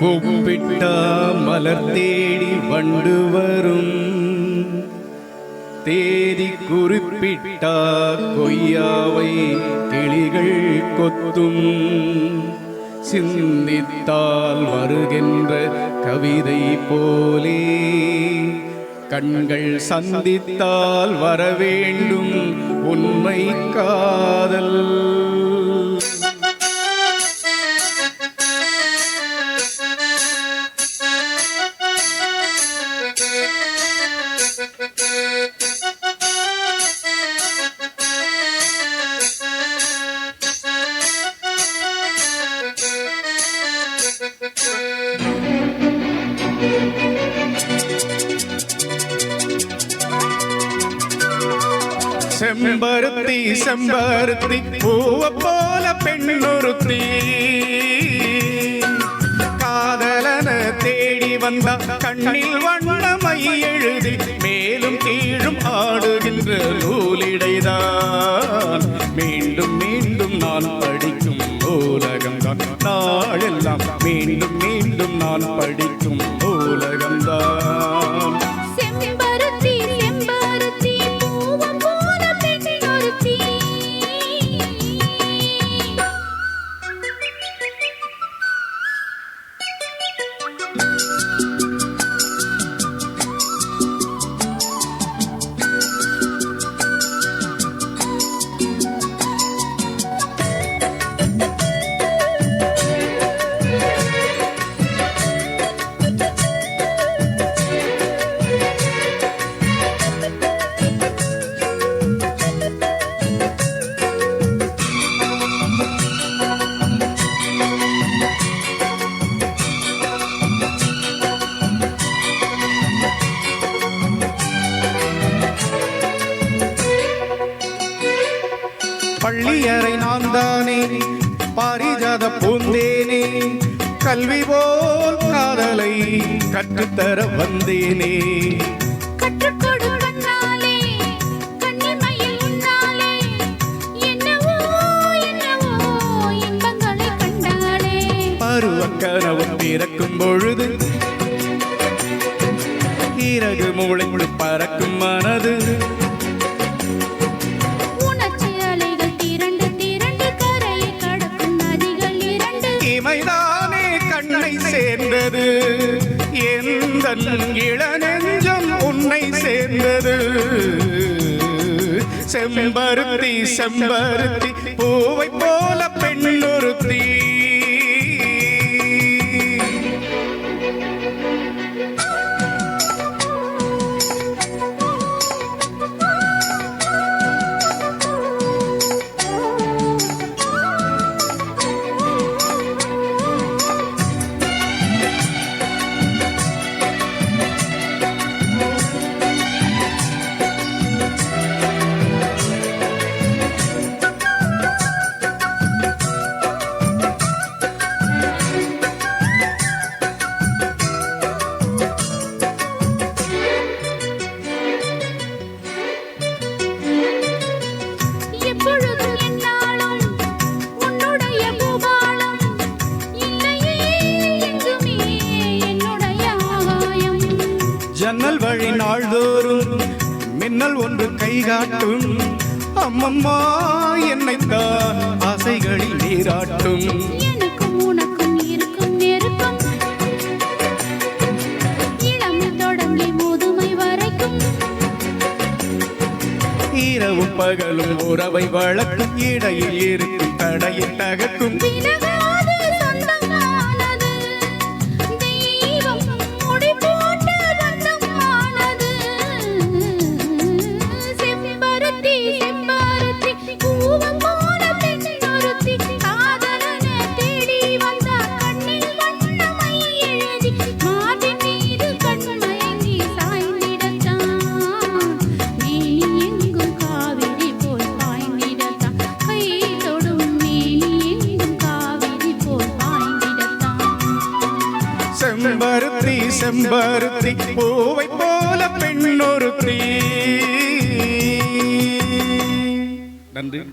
கூப்பிட்டா மலர் தேடி வண்டு வரும், தேதி குறிப்பிட்டா கொய்யாவை கிளிகள் கொத்தும். சிந்தித்தால் வருகின்ற கவிதை போலே கண்கள் சந்தித்தால் வரவேண்டும் உண்மை காதல். செம்பருத்தி செம்பருத்தி பூவ போல பெண்ணொருத்தி, காதலன தேடி வந்த கண்ணில் வண்ணமை எழுதி மேலும் கீழும் ஆடுகின்ற நூலிடைதான். மீண்டும் மீண்டும் நான் படிக்கும் நூலகம்தான் நாளெல்லாம், மீண்டும் மீண்டும் நான் படிக்கும் நூலகம்தான். பள்ளியறை நான் தானே பாரிஜாத பூந்தேனே, கல்வி போல் காதலை கற்றுத்தர வந்தேனே. பருவக்கனவு பிறக்கும் பொழுது இறகு மூளைக்குள் பறக்கும் மனது, இமைதானே கண்ணை சேர்ந்தது, எந்த இளநெஞ்சம் உன்னை சேர்ந்தது. செம்பருத்தி செம்பருத்தி பூவை போல பெண்ணொருத்தி, ஜன்னல் வழி நாள்தோறும் மின்னல் ஒன்று கை காட்டும். அம்மம்மா என்னைத்தான் ஆசைகளில் நீராட்டும். எனக்கும் உனக்கும் இருக்கும் நெருக்கம், இளமை தொடங்கி முதுமை வரைக்கும். இரவும் பகலும் உறவை வளர்க்கும், இடையில் இருக்கும் தடையில் தகர்க்கும். செம்பருத்தி செம்பருத்தி பூவை போல பெண்ணொருத்தி. நன்றி.